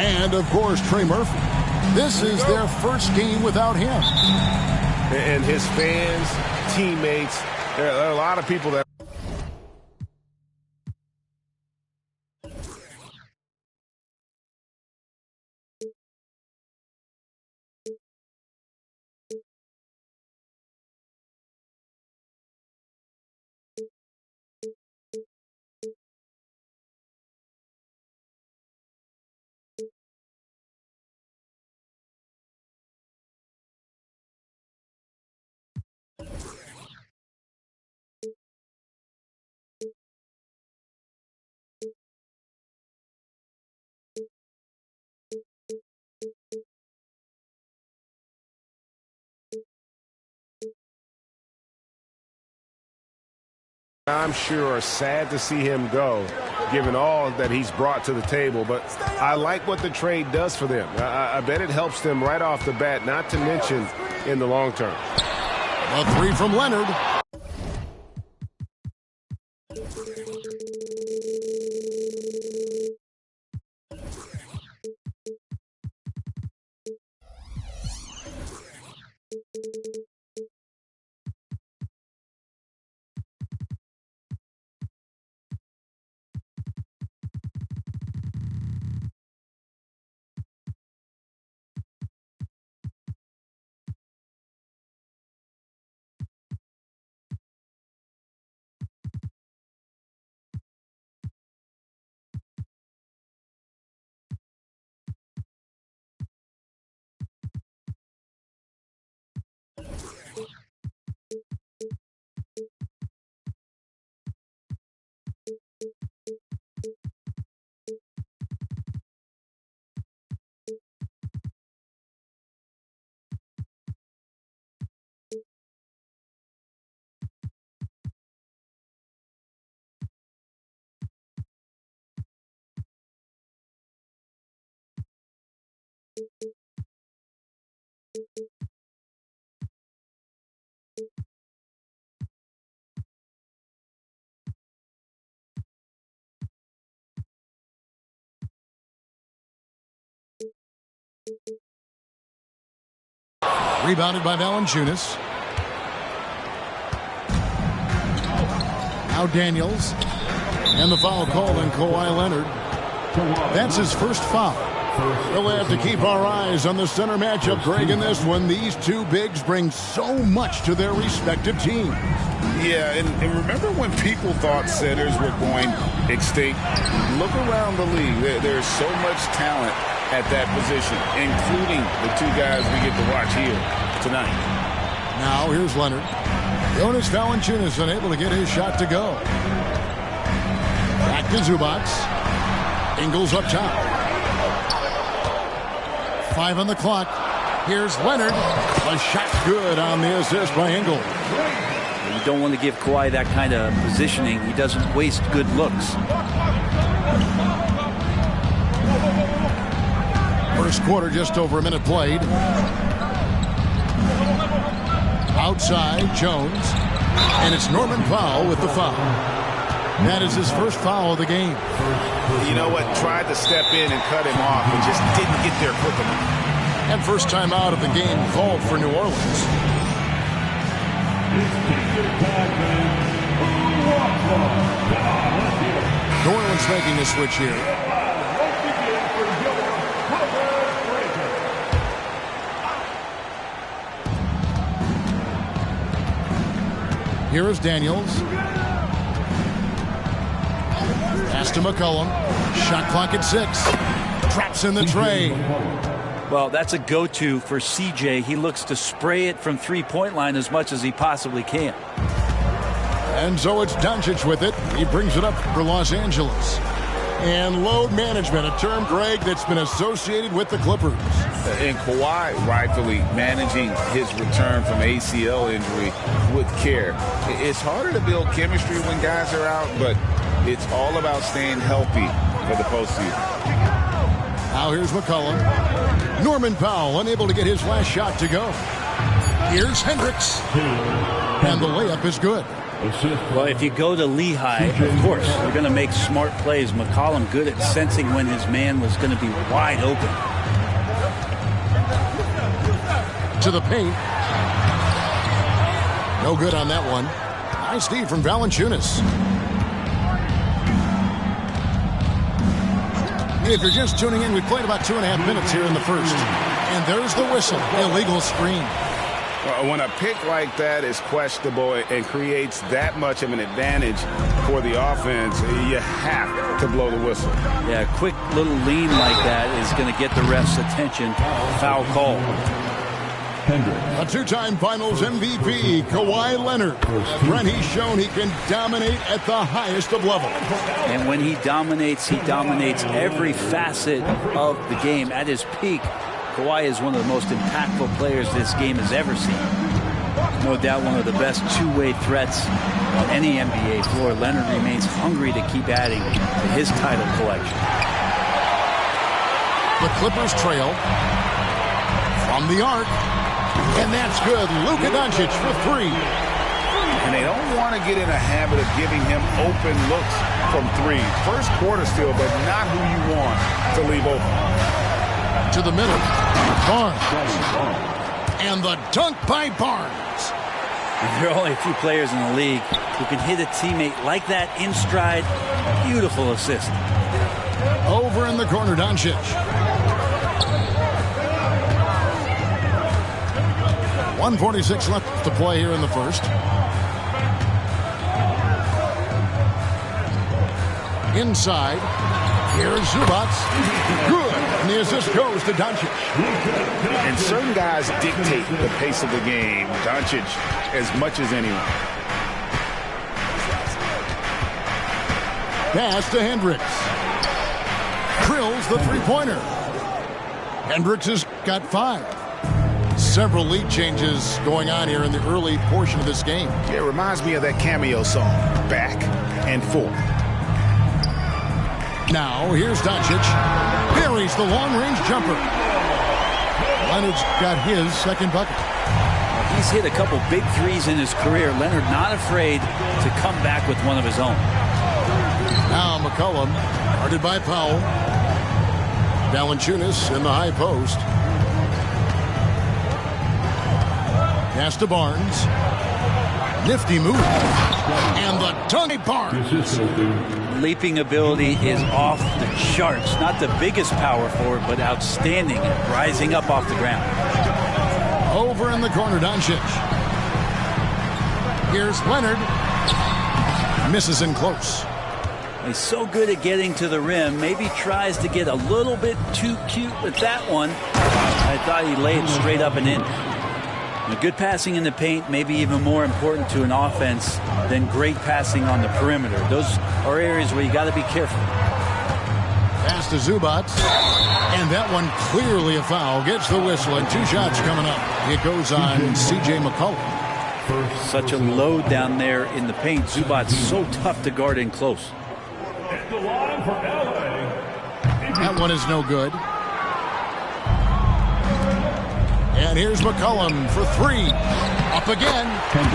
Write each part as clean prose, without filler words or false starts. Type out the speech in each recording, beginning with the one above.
And, of course, Trey Murphy. This is their first game without him. And his fans, teammates, there are a lot of people that I'm sure are sad to see him go, given all that he's brought to the table. But I like what the trade does for them. I bet it helps them right off the bat, not to mention in the long term. A three from Leonard. Rebounded by Valanciunas. Now Daniels. And the foul called on Kawhi Leonard. That's his first foul. We'll have to keep our eyes on the center matchup, Greg, in this one. These two bigs bring so much to their respective teams. Yeah, and remember when people thought centers were going extinct? Look around the league. There's so much talent at that position, including the two guys we get to watch here tonight. Now here's Leonard. Jonas Valanciunas unable to get his shot to go. Back to Zubac. Ingles up top. 5 on the clock. Here's Leonard. A shot good on the assist by Ingles. You don't want to give Kawhi that kind of positioning. He doesn't waste good looks. First quarter, just over a minute played. Outside, Jones. And it's Norman Powell with the foul. That is his first foul of the game. You know what? Tried to step in and cut him off and just didn't get there quick enough. And first time out of the game called for New Orleans. New Orleans making a switch here. Here is Daniels. Pass to McCollum. Shot clock at 6. Traps in the tray. Well, that's a go-to for CJ. He looks to spray it from three-point line as much as he possibly can. And so it's Doncic with it. He brings it up for Los Angeles. And load management, a term, Greg, that's been associated with the Clippers. And Kawhi rightfully managing his return from ACL injury with care. It's harder to build chemistry when guys are out, but it's all about staying healthy for the postseason. Now here's McCollum. Norman Powell unable to get his last shot to go. Here's Hendricks. And the layup is good. Well, if you go to Lehigh, of course, you're going to make smart plays. McCollum good at sensing when his man was going to be wide open. To the paint. No good on that one. Nice D from Valanciunas. If you're just tuning in, we played about 2.5 minutes here in the first. And there's the whistle. Illegal screen. When a pick like that is questionable and creates that much of an advantage for the offense, you have to blow the whistle. Yeah, a quick little lean like that is going to get the ref's attention. Foul call. A two-time Finals MVP, Kawhi Leonard. Brent, he's shown he can dominate at the highest of levels. And when he dominates every facet of the game. At his peak, Kawhi is one of the most impactful players this game has ever seen. No doubt one of the best two-way threats on any NBA floor. Leonard remains hungry to keep adding to his title collection. The Clippers trail from the arc. And that's good. Luka Doncic for three. And they don't want to get in a habit of giving him open looks from three. First quarter still, but not who you want to leave open. To the middle. Barnes. And the dunk by Barnes. There are only a few players in the league who can hit a teammate like that in stride. Beautiful assist. Over in the corner, Doncic. 1:46 left to play here in the first. Inside. Here's Zubac. Good. And the assist goes to Doncic. And certain guys dictate the pace of the game. Doncic as much as anyone. Pass to Hendricks. Drills the three-pointer. Hendricks has got 5. Several lead changes going on here in the early portion of this game. It reminds me of that cameo song, Back and Forth. Now, here's Doncic. Buries the long-range jumper. Leonard's got his second bucket. He's hit a couple big threes in his career. Leonard not afraid to come back with one of his own. Now McCollum, guarded by Powell. Valanciunas in the high post. Pass to Barnes. Nifty move. And the dunk, Barnes. Leaping ability is off the charts. Not the biggest power forward, but outstanding at rising up off the ground. Over in the corner, Doncic. Here's Leonard. Misses in close. He's so good at getting to the rim. Maybe tries to get a little bit too cute with that one. I thought he laid straight up and in. Good passing in the paint, maybe even more important to an offense than great passing on the perimeter. Those are areas where you got to be careful. Pass to Zubac. And that one clearly a foul. Gets the whistle and 2 shots coming up. It goes on C.J. McCollum. Such a load down there in the paint. Zubac so tough to guard in close. That one is no good. And here's McCollum for 3. Up again.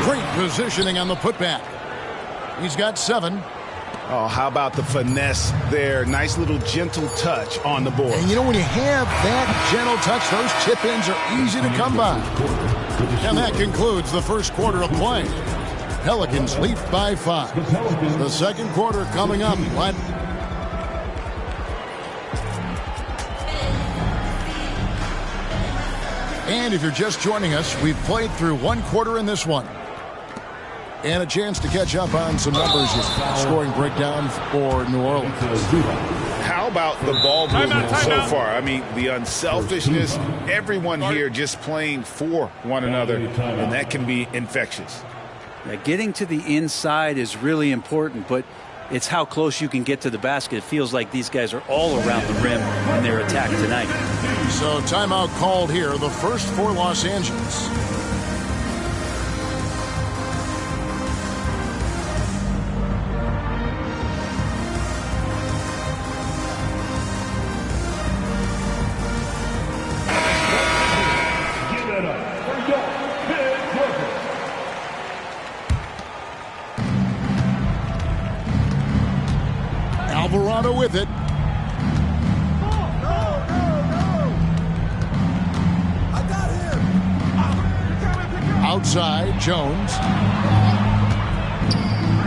Great positioning on the putback. He's got 7. Oh, how about the finesse there? Nice little gentle touch on the board. And you know, when you have that gentle touch, those chip-ins are easy to come by. And that concludes the first quarter of play. Pelicans lead by 5. The second quarter coming up. And if you're just joining us, we've played through 1 quarter in this one. And a chance to catch up on some numbers. Scoring breakdown for New Orleans. How about the ball movement so far? I mean, the unselfishness, everyone here just playing for one another, and that can be infectious. Yeah, getting to the inside is really important, but it's how close you can get to the basket. It feels like these guys are all around the rim in their attack tonight. So timeout called here, the first for Los Angeles. Outside, Jones.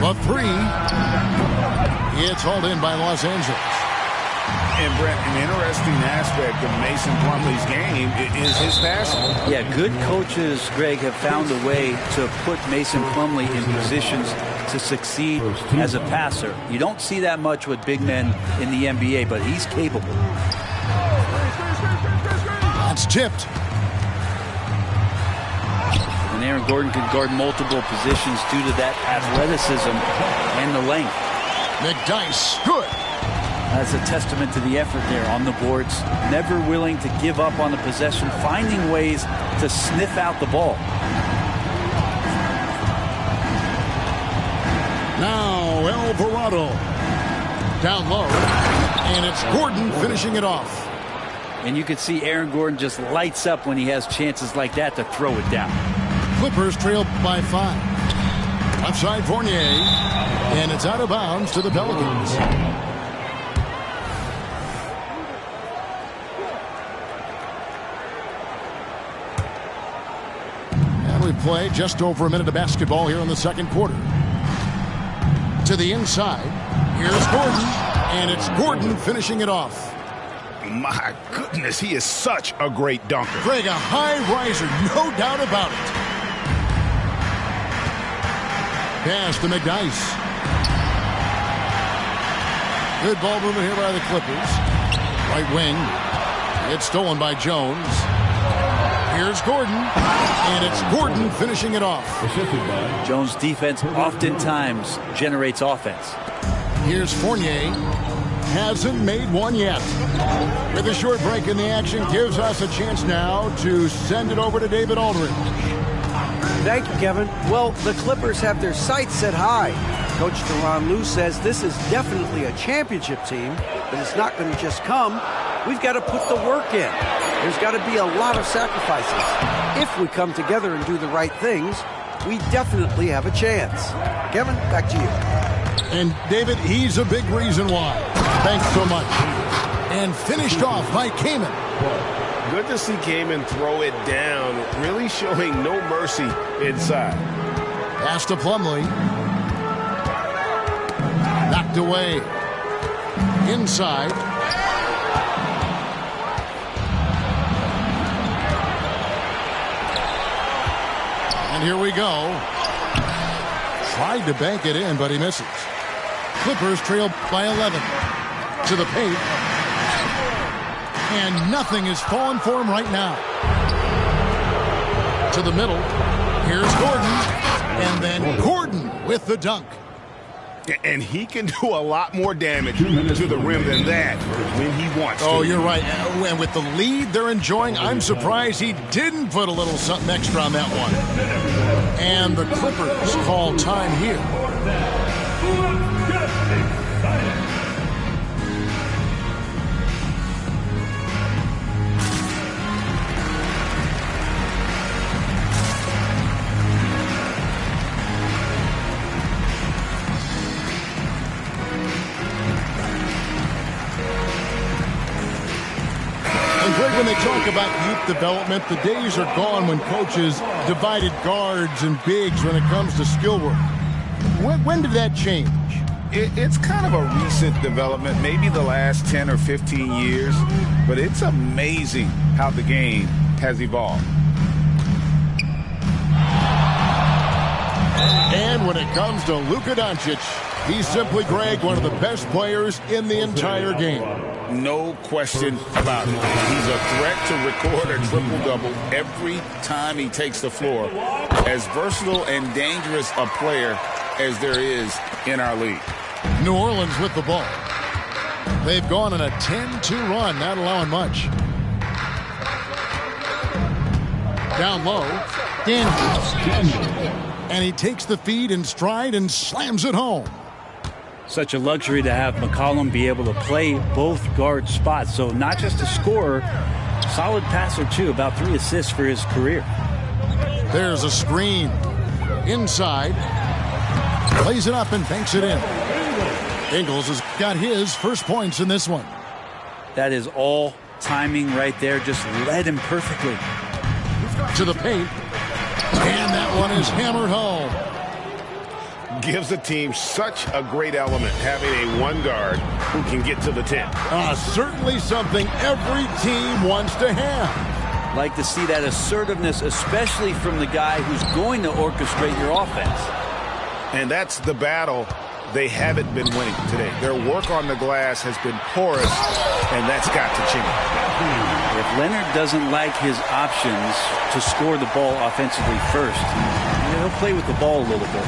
The three. It's hauled in by Los Angeles. And Brent, an interesting aspect of Mason Plumlee's game is his passing. Yeah, good coaches, Greg, have found a way to put Mason Plumlee in positions to succeed as a passer. You don't see that much with big men in the NBA, but he's capable. That's tipped. And Aaron Gordon can guard multiple positions due to that athleticism and the length. McDyess, good. That's a testament to the effort there on the boards. Never willing to give up on the possession, finding ways to sniff out the ball. Now Alvarado. Down low. And it's Gordon finishing it off. And you can see Aaron Gordon just lights up when he has chances like that to throw it down. Clippers trail by 5. Outside Fournier. And it's out of bounds to the Pelicans. And we play just over a minute of basketball here in the second quarter. To the inside. Here's Gordon. And it's Gordon finishing it off. My goodness, he is such a great dunker. Greg, a high riser, no doubt about it. Pass to McDyess. Good ball movement here by the Clippers. Right wing. It's stolen by Jones. Here's Gordon. And it's Gordon finishing it off. Jones' defense oftentimes generates offense. Here's Fournier. Hasn't made one yet. With a short break in the action, gives us a chance now to send it over to David Aldridge. Thank you, Kevin. Well, the Clippers have their sights set high. Coach Tyronn Lue says this is definitely a championship team, but it's not going to just come. We've got to put the work in. There's got to be a lot of sacrifices. If we come together and do the right things, we definitely have a chance. Kevin, back to you. And David, he's a big reason why. Thanks so much. And finished off by Kaman. Good to see Kaman throw it down, really showing no mercy inside. Pass to Plumlee. Knocked away. Inside. And here we go. Tried to bank it in, but he misses. Clippers trail by 11. To the paint. And nothing is falling for him right now. To the middle. Here's Gordon. And then Gordon with the dunk. And he can do a lot more damage to the rim than that when he wants to. Oh, you're right. And with the lead they're enjoying, I'm surprised he didn't put a little something extra on that one. And the Clippers call time here. When they talk about youth development, the days are gone when coaches divided guards and bigs when it comes to skill work. When did that change? It's kind of a recent development, maybe the last 10 or 15 years, but it's amazing how the game has evolved. And when it comes to Luka Doncic, he's simply, Greg, one of the best players in the entire game. No question about it. He's a threat to record a triple-double every time he takes the floor. As versatile and dangerous a player as there is in our league. New Orleans with the ball. They've gone on a 10-2 run, not allowing much. Down low, Daniels. And he takes the feed in stride and slams it home. Such a luxury to have McCollum be able to play both guard spots. So not just a scorer, solid passer too, about 3 assists for his career. There's a screen. Inside. Plays it up and banks it in. Ingles has got his first points in this one. That is all timing right there. Just led him perfectly. To the paint. And that That one is hammered home. Gives a team such a great element having a one guard who can get to the 10. Certainly something every team wants to have. Like to see that assertiveness, especially from the guy who's going to orchestrate your offense. And that's the battle they haven't been winning today. Their work on the glass has been porous, and that's got to change. If Leonard doesn't like his options to score the ball offensively first, he'll play with the ball a little bit.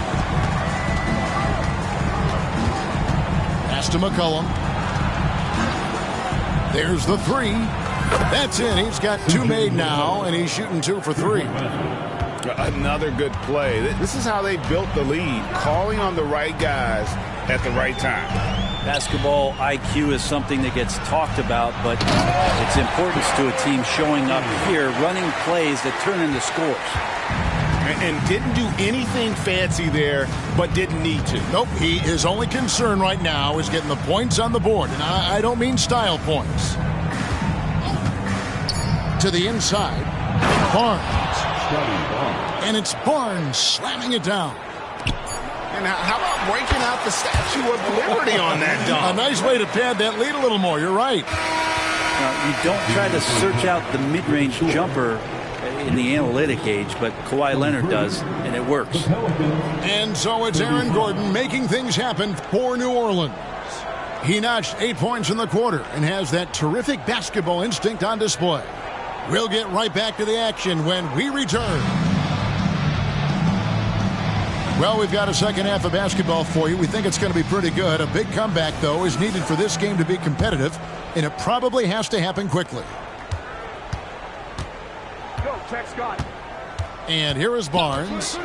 Pass to McCollum. There's the three. That's in. He's got two made now, and he's shooting 2 for 3. Another good play. This is how they built the lead, calling on the right guys at the right time. Basketball IQ is something that gets talked about, but its importance to a team showing up here, running plays that turn into scores. And didn't do anything fancy there, but didn't need to. Nope, his only concern right now is getting the points on the board, and I don't mean style points. To the inside, Barnes. And it's Barnes slamming it down. And how about breaking out the Statue of Liberty on that dunk? A nice way to pad that lead a little more. You're right. Now, you don't try to search out the mid-range jumper in the analytic age, but Kawhi Leonard does, and it works. And so it's Aaron Gordon making things happen for New Orleans. He notched 8 points in the quarter and has that terrific basketball instinct on display. We'll get right back to the action when we return. Well, we've got a second half of basketball for you. We think it's going to be pretty good. A big comeback, though, is needed for this game to be competitive, and it probably has to happen quickly. Go, check Scott. And here is Barnes.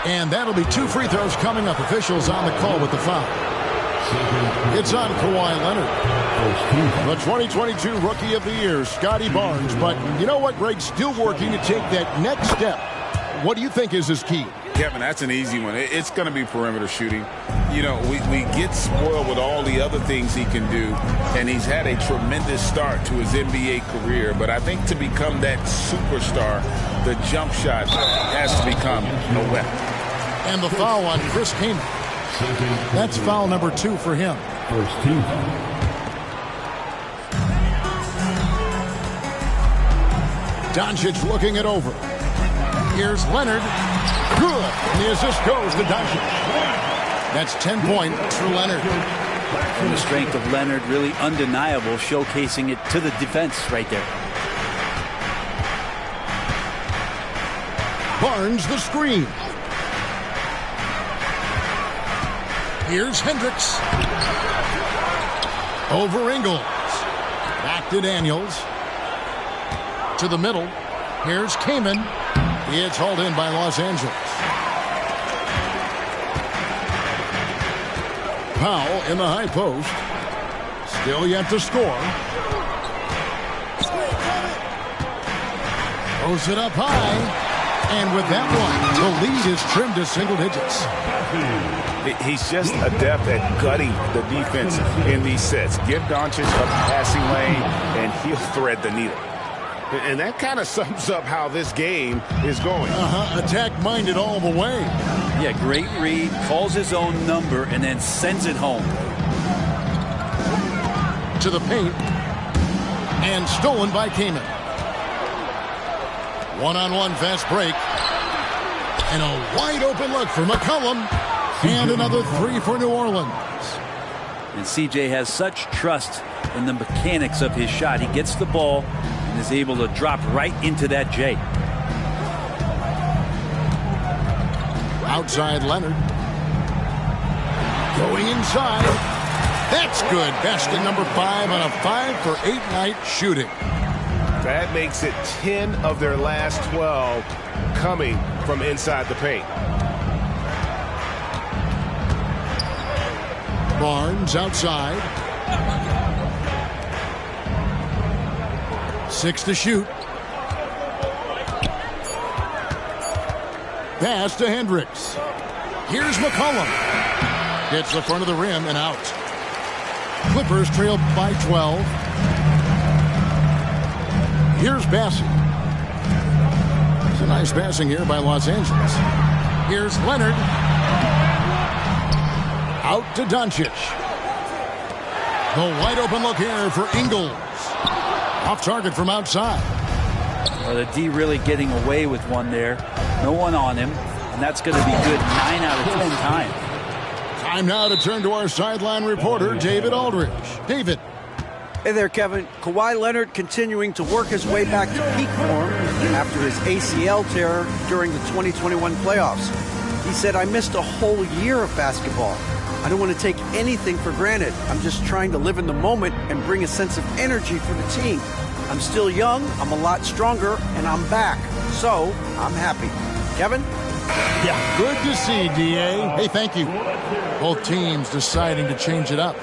And that'll be 2 free throws coming up. Officials on the call with the foul. It's on Kawhi Leonard. The 2022 Rookie of the Year, Scotty Barnes. But you know what, Greg? Still working to take that next step. What do you think is his key? Kevin, that's an easy one. It's going to be perimeter shooting. You know, we get spoiled with all the other things he can do, and he's had a tremendous start to his NBA career. But I think to become that superstar, the jump shot has to become a weapon. And the foul on Chris Kaman. That's foul number 2 for him. First team. Doncic looking it over. Here's Leonard. Good. And the assist goes to Doncic. That's 10 points for Leonard. And the strength of Leonard really undeniable, showcasing it to the defense right there. Barnes the screen. Here's Hendricks. Over Ingles. Back to Daniels. To the middle. Here's Kaman. It's hauled in by Los Angeles. Powell in the high post. Still yet to score. Throws it up high. And with that one, the lead is trimmed to single digits. He's just adept at gutting the defense in these sets. Give Doncic a passing lane, and he'll thread the needle. And that kind of sums up how this game is going. Attack-minded all the way. Yeah, great read, calls his own number, and then sends it home. To the paint. And stolen by Kaman. One-on-one fast break. And a wide-open look for McCollum. And another 3 for New Orleans. And CJ has such trust in the mechanics of his shot. He gets the ball and is able to drop right into that J. Outside Leonard. Going inside. That's good. Basket number 5 on a 5-for-8 night shooting. That makes it 10 of their last 12 coming from inside the paint. Barnes outside. 6 to shoot. Pass to Hendricks. Here's McCollum. Hits the front of the rim and out. Clippers trail by 12. Here's Bassey. It's a nice passing here by Los Angeles. Here's Leonard. Out to Doncic. The wide open look here for Ingles. Off target from outside. Well, the D really getting away with one there. No one on him. And that's going to be good 9 out of 10 times. Time now to turn to our sideline reporter, David Aldridge. David. Hey there, Kevin. Kawhi Leonard continuing to work his way back to peak form after his ACL tear during the 2021 playoffs. He said, "I missed a whole year of basketball. I don't want to take anything for granted. I'm just trying to live in the moment and bring a sense of energy for the team. I'm still young, I'm a lot stronger, and I'm back. So, I'm happy." Kevin? Yeah, good to see, D.A. Hey, thank you. Both teams deciding to change it up.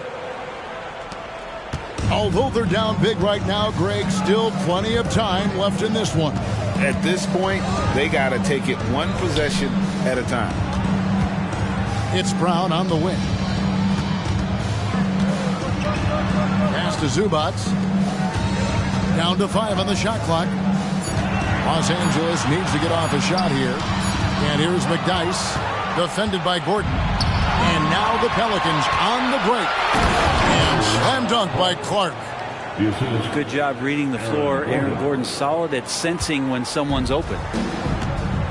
Although they're down big right now, Greg, still plenty of time left in this one. At this point, they got to take it one possession at a time. It's Brown on the wing. Pass to Zubac. Down to 5 on the shot clock. Los Angeles needs to get off a shot here. And here's McDyess, defended by Gordon. And now the Pelicans on the break. And slam dunk by Clark. Good job reading the floor. Aaron Gordon's solid at sensing when someone's open.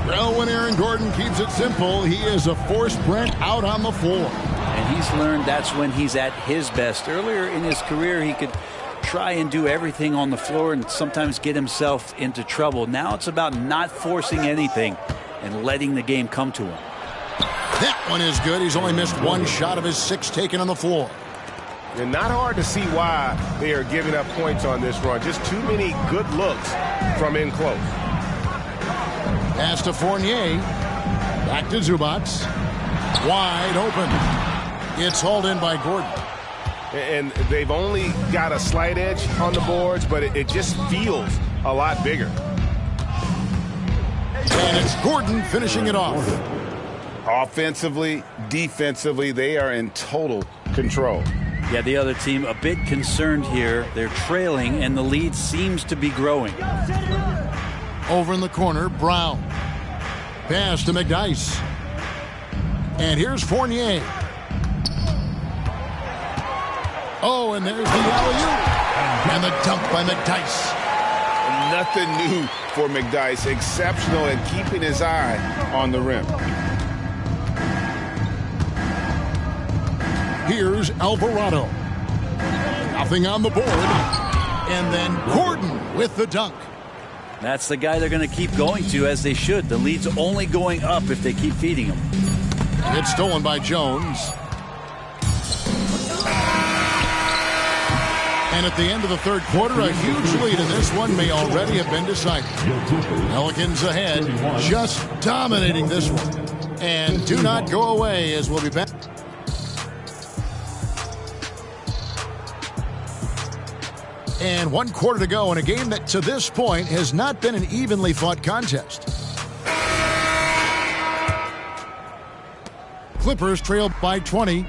Well, when Aaron Gordon keeps it simple, he is a force Brent out on the floor. And he's learned that's when he's at his best. Earlier in his career, he could try and do everything on the floor and sometimes get himself into trouble. Now it's about not forcing anything and letting the game come to him. That one is good. He's only missed one shot of his 6 taken on the floor. And not hard to see why they are giving up points on this run. Just too many good looks from in close. Pass to Fournier. Back to Zubac. Wide open. It's hauled in by Gordon. And they've only got a slight edge on the boards, but it just feels a lot bigger. And it's Gordon finishing it off. Offensively, defensively, they are in total control. Yeah, the other team a bit concerned here. They're trailing, and the lead seems to be growing. Over in the corner, Brown. Pass to McDyess. And here's Fournier. Oh, and there's the alley-oop. And the dunk by McDyess. Nothing new for McDyess. Exceptional at keeping his eye on the rim. Here's Alvarado. Nothing on the board. And then Gordon with the dunk. That's the guy they're going to keep going to, as they should. The lead's only going up if they keep feeding him. It's stolen by Jones. And at the end of the third quarter, a huge lead in this one may already have been decided. Pelicans ahead, just dominating this one. And do not go away, as we'll be back. And 1 quarter to go in a game that to this point has not been an evenly fought contest. Clippers trail by 20.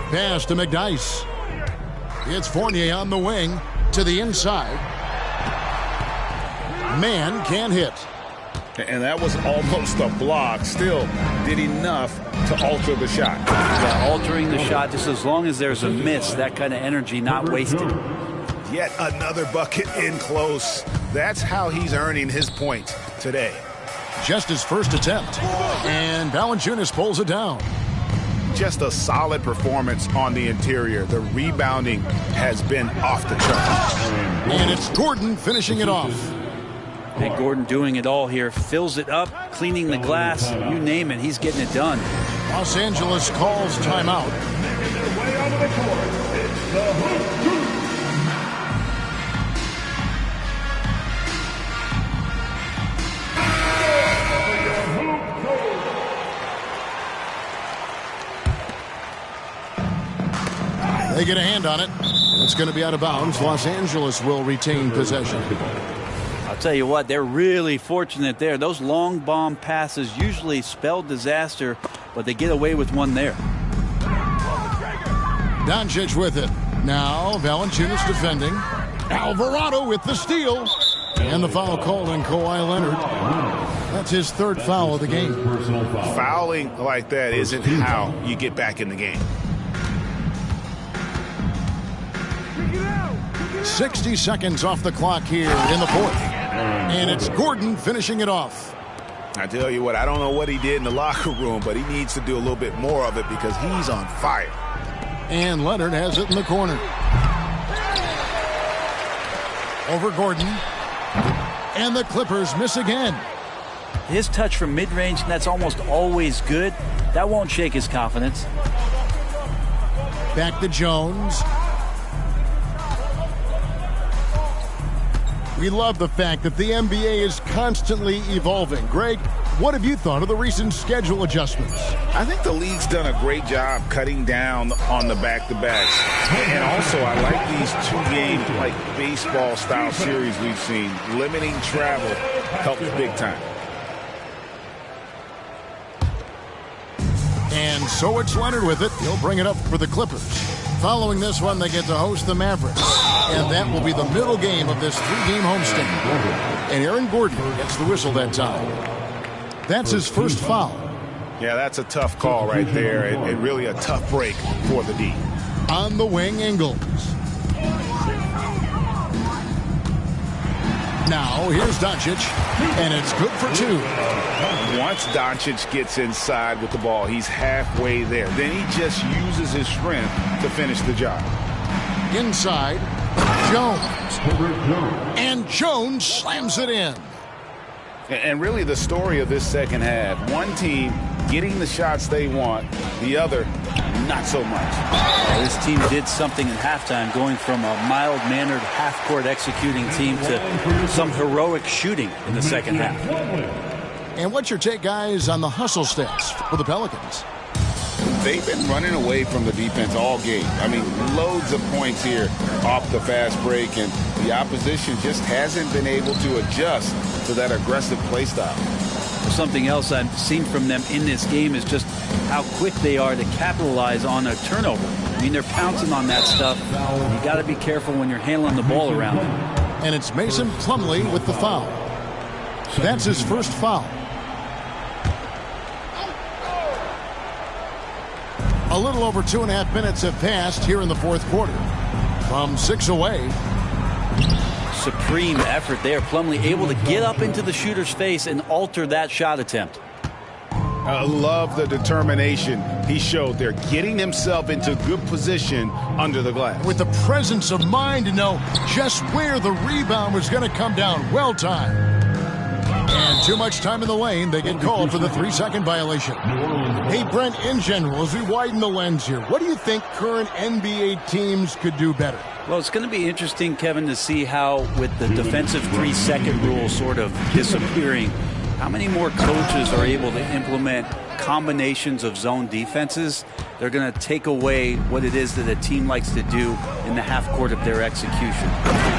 Pass to McDyess. It's Fournier on the wing to the inside. Man can't hit. And that was almost a block. Still did enough to alter the shot. Yeah, altering the shot just as long as there's a miss. That kind of energy not wasted. Yet another bucket in close. That's how he's earning his points today. Just his first attempt. And Valanciunas pulls it down. Just a solid performance on the interior. The rebounding has been off the charts. And it's Gordon finishing it off. Big Gordon doing it all here. Fills it up, cleaning the glass. You name it, he's getting it done. Los Angeles calls timeout. They get a hand on it. It's going to be out of bounds. Los Angeles will retain possession. I'll tell you what, they're really fortunate there. Those long bomb passes usually spell disaster, but they get away with one there. Doncic with it. Now Valanciunas defending. Alvarado with the steal. And the foul called on Kawhi Leonard. That's his third foul of the game. Fouling like that isn't how you get back in the game. 60 seconds off the clock here in the fourth. And it's Gordon finishing it off. I tell you what, I don't know what he did in the locker room, but he needs to do a little bit more of it because he's on fire. And Leonard has it in the corner. Over Gordon. And the Clippers miss again. His touch from mid-range, that's almost always good. That won't shake his confidence. Back to Jones. We love the fact that the NBA is constantly evolving. Greg, what have you thought of the recent schedule adjustments? I think the league's done a great job cutting down on the back-to-backs. And also, I like these two-game, like baseball-style series we've seen. Limiting travel helps big time. And so it's Leonard with it. He'll bring it up for the Clippers. Following this one, they get to host the Mavericks. And that will be the middle game of this three-game homestand. And Aaron Gordon gets the whistle that time. That's his first foul. Yeah, that's a tough call right there, and really a tough break for the D. On the wing, Ingles. Now, here's Doncic, and it's good for two. Once Doncic gets inside with the ball, he's halfway there. Then he just uses his strength to finish the job. Inside, Jones. And Jones slams it in. And really the story of this second half, one team getting the shots they want, the other not so much. This team did something in halftime, going from a mild-mannered half-court executing team to some heroic shooting in the second half. And what's your take, guys, on the hustle stats for the Pelicans? They've been running away from the defense all game. I mean, loads of points here off the fast break, and the opposition just hasn't been able to adjust to that aggressive play style. Something else I've seen from them in this game is just how quick they are to capitalize on a turnover. I mean, they're pouncing on that stuff. You got to be careful when you're handling the ball around. And it's Mason Plumlee with the foul. That's his first foul. A little over 2.5 minutes have passed here in the fourth quarter. From 6 away. Supreme effort there. Plumlee able to get up into the shooter's face and alter that shot attempt. I love the determination he showed there, getting himself into good position under the glass. With the presence of mind to know just where the rebound was going to come down. Well timed. And too much time in the lane, they get called for the 3-second violation. Hey, Brent, in general, as we widen the lens here, what do you think current NBA teams could do better? Well, it's going to be interesting, Kevin, to see how, with the defensive 3-second rule sort of disappearing, how many more coaches are able to implement combinations of zone defenses. They're going to take away what it is that a team likes to do in the half court of their execution.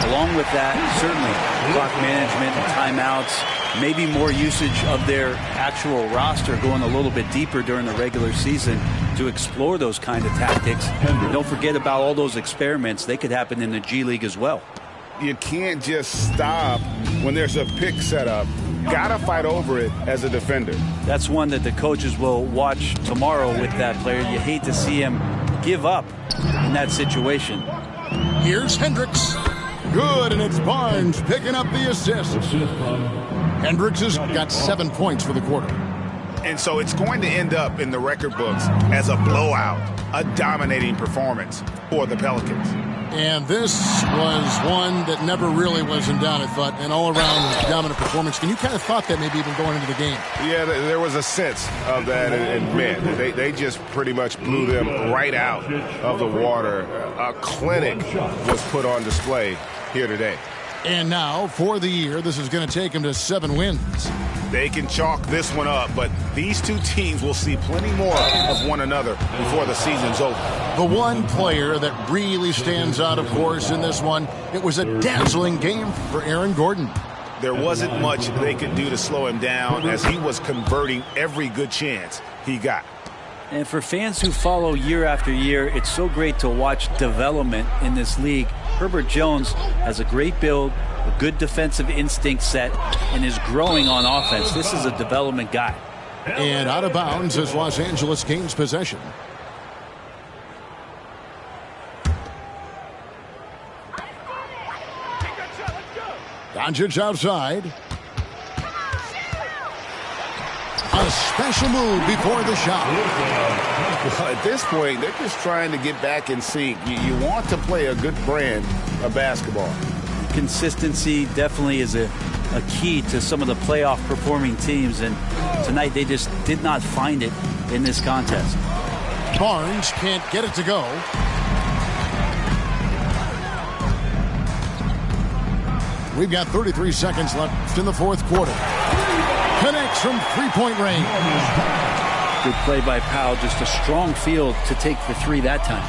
Along with that, certainly clock management and timeouts, maybe more usage of their actual roster, going a little bit deeper during the regular season to explore those kind of tactics. Don't forget about all those experiments. They could happen in the G League as well. You can't just stop when there's a pick set up. Gotta fight over it as a defender. That's one that the coaches will watch tomorrow with that player. You hate to see him give up in that situation. Here's Hendricks. Good, and it's Barnes picking up the assist. Hendricks has got 7 points for the quarter. And so it's going to end up in the record books as a blowout, a dominating performance for the Pelicans. And this was one that never really was in doubt, I thought, an all-around dominant performance. And you kind of thought that maybe even going into the game. Yeah, there was a sense of that, and man, they just pretty much blew them right out of the water. A clinic was put on display here today. And now, for the year, this is going to take them to 7 wins. They can chalk this one up, but these two teams will see plenty more of one another before the season's over. The one player that really stands out, of course, in this one, it was a dazzling game for Aaron Gordon. There wasn't much they could do to slow him down as he was converting every good chance he got. And for fans who follow year after year, it's so great to watch development in this league. Herbert Jones has a great build, a good defensive instinct set, and is growing on offense. This is a development guy. And out of bounds as Los Angeles gains possession. Doncic outside. A special move before the shot. Well, at this point, they're just trying to get back in sync. You want to play a good brand of basketball. Consistency definitely is a key to some of the playoff performing teams, and tonight they just did not find it in this contest. Barnes can't get it to go. We've got 33 seconds left in the fourth quarter. Connects from three-point range. Good play by Powell. Just a strong field to take the three that time.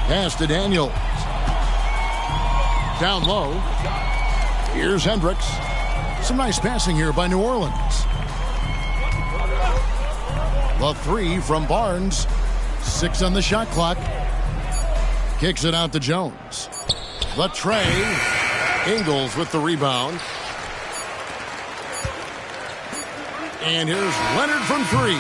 Pass to Daniels. Down low. Here's Hendricks. Some nice passing here by New Orleans. The three from Barnes. 6 on the shot clock. Kicks it out to Jones. The tray. Ingles with the rebound. And here's Leonard from three.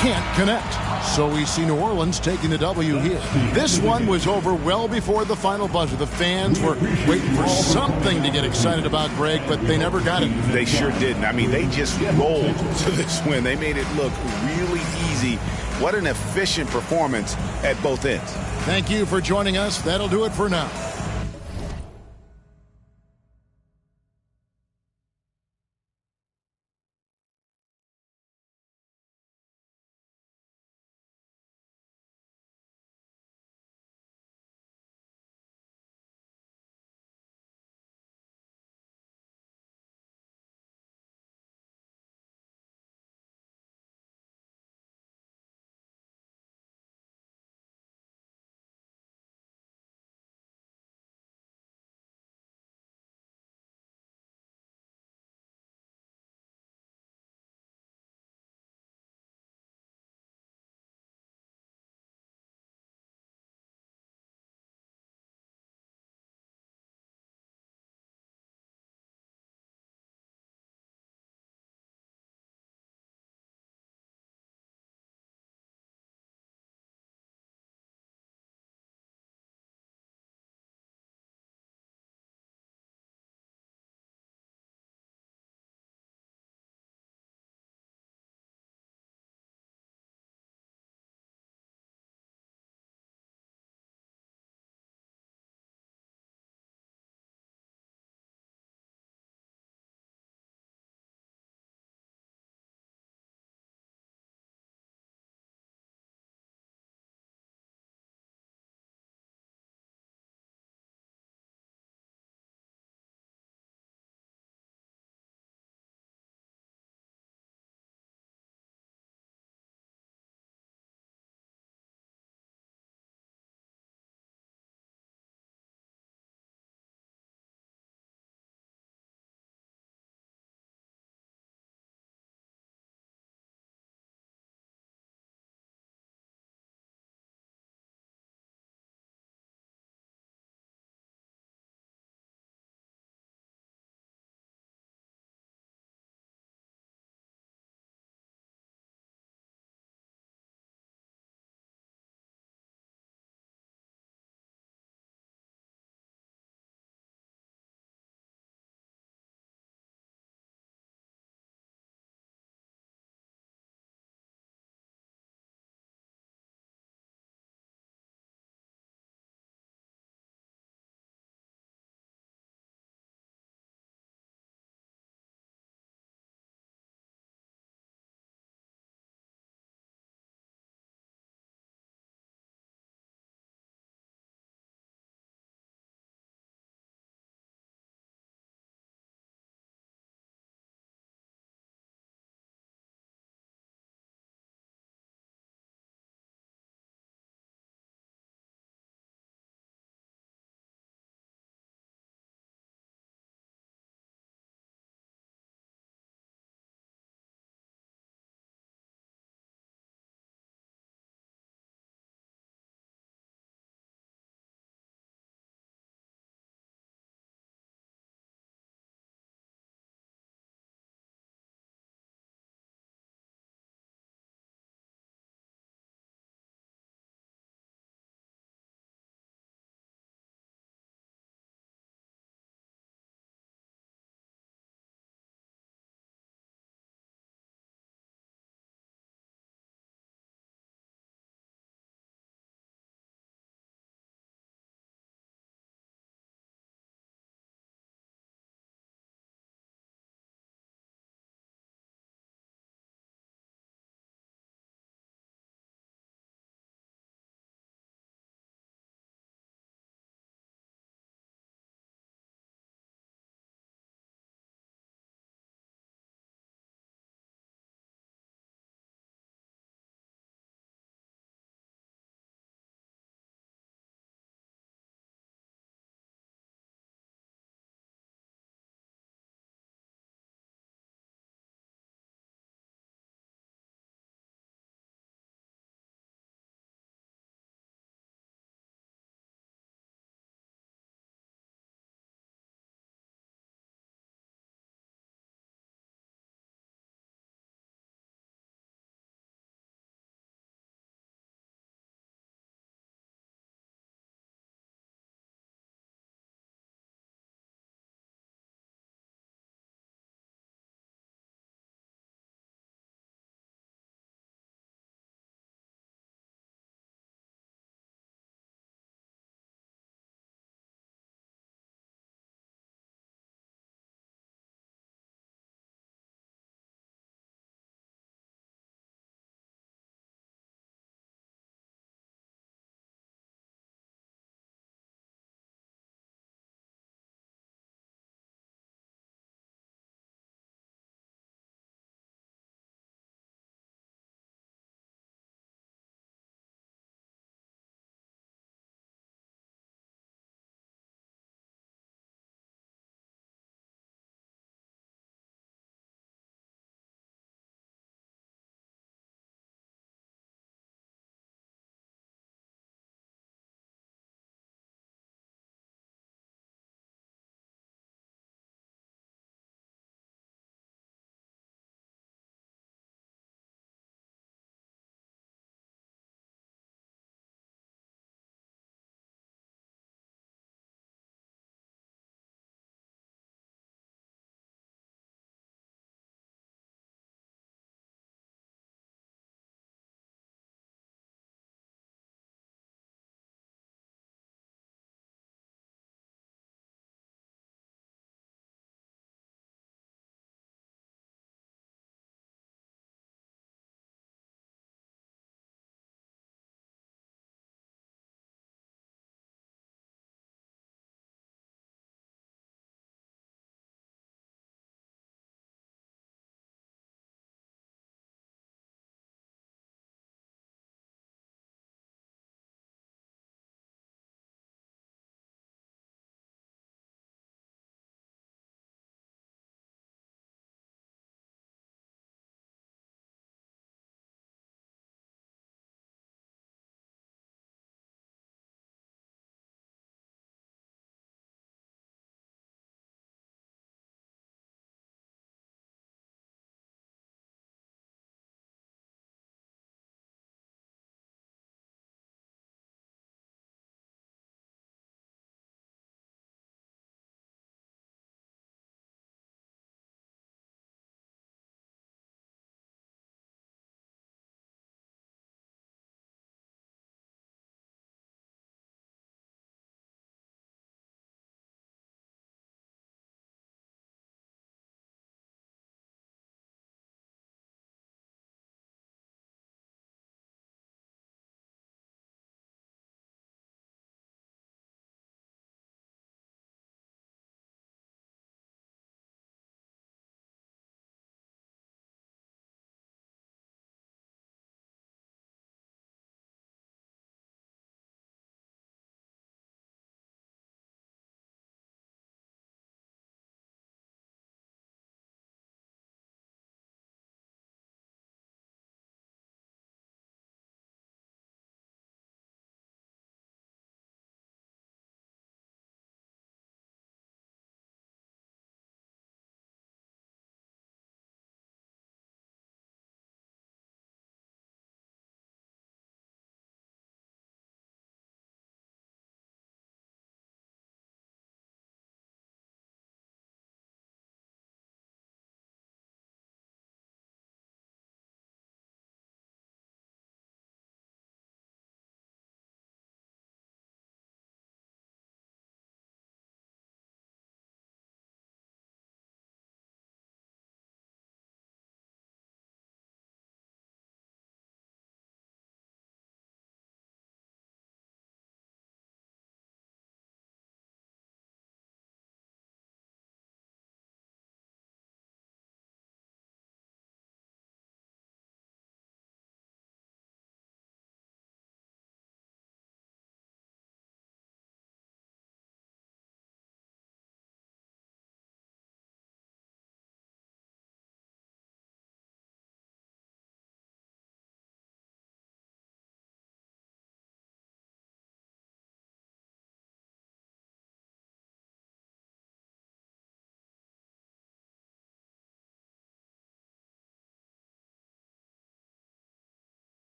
Can't connect. So we see New Orleans taking the W here. This one was over well before the final buzzer. The fans were waiting for something to get excited about, Greg, but they never got it. They sure didn't. I mean, they just rolled to this win. They made it look really easy. What an efficient performance at both ends. Thank you for joining us. That'll do it for now.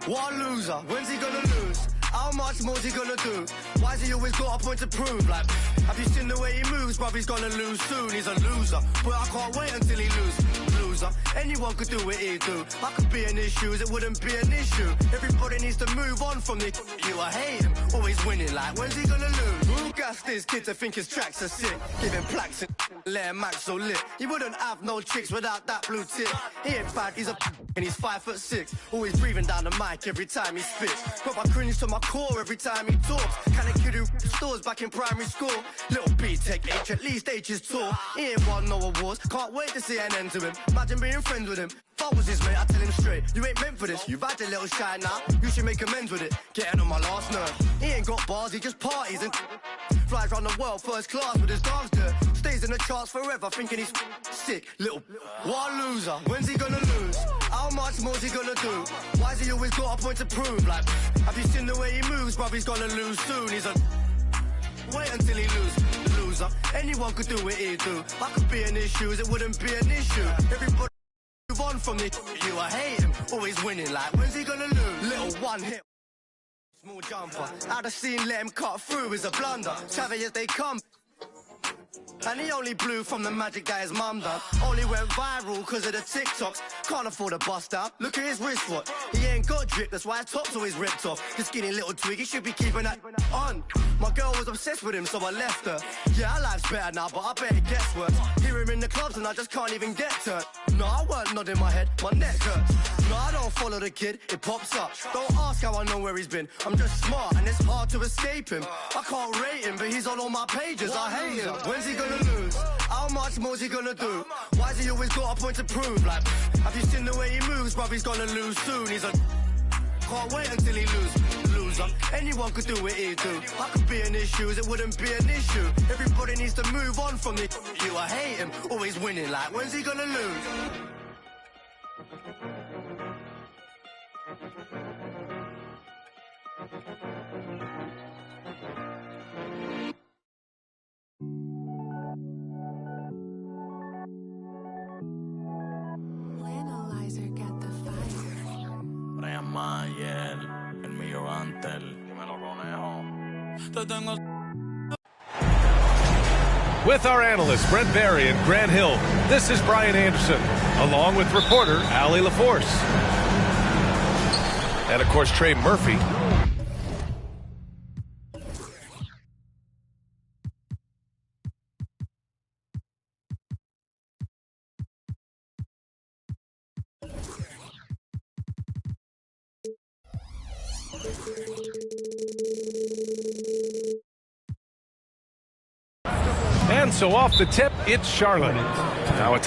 What a loser, when's he gonna lose? How much more's he gonna do? Why's he always got a point to prove? Like, have you seen the way he moves? Bruv, he's gonna lose soon, he's a loser. But I can't wait until he loses. Loser, anyone could do what he do. I could be in his shoes, it wouldn't be an issue. Everybody needs to move on from the you. I hate him, always winning. Like, when's he gonna lose? Who gassed his kid to think his tracks are sick? Giving plaques and let him act so lit. He wouldn't have no chicks without that blue tip. He ain't bad, he's a and he's 5'6". Always breathing down the mic every time he spits. Got my cringe to my core every time he talks. Kind of kid who stores back in primary school. Little B-Tech H, at least H is tall. He ain't won no awards, can't wait to see an end to him. Imagine being friends with him. If I was his mate, I'd tell him straight, you ain't meant for this. You've had a little shine now, you should make amends with it. Getting on my last nerve. He ain't got bars, he just parties and flies around the world first class with his dogs there. Stays in the charts forever, thinking he's sick. Little, what a loser, when's he gonna lose? How much more's he gonna do? Why's he always got a point to prove? Like, have you seen the way he moves? Bruv, he's gonna lose soon, he's a wait until he loses. Loser, anyone could do what he do. I could be in his shoes, it wouldn't be an issue. Everybody move on from the you. I hate him, always winning. Like, when's he gonna lose? Little one hit, small jumper. I'd have seen let him cut through is a blunder. Savage as they come. And he only blew from the magic that his mum done. Only went viral cause of the TikToks. Can't afford a bust out, look at his wristwatch. He ain't got drip, that's why his top's always ripped off. The skinny little twig, he should be keeping that on. My girl was obsessed with him, so I left her. Yeah, our life's better now, but I bet it gets worse. Hear him in the clubs and I just can't even get turned. No, I weren't nodding my head, my neck hurts. No, I don't follow the kid, it pops up. Don't ask how I know where he's been, I'm just smart and it's hard to escape him. I can't rate him, but he's on all my pages, I hate him. When's he gonna lose? How much more's he gonna do? Why's he always got a point to prove? Like, have you seen the way he moves? Bruv, he's gonna lose soon, he's a can't wait until he loses. Loser, anyone could do what he do. I could be in his shoes, it wouldn't be an issue. Everybody needs to move on from the you. I hate him, always winning. Like, when's he gonna lose? Brian Mayer, el mío antes, dímelo conejo. Te tengo. With our analysts Brent Barry and Grant Hill, this is Brian Anderson, along with reporter Allie LaForce. And of course, Trey Murphy. And so off the tip, it's Charlotte. Now a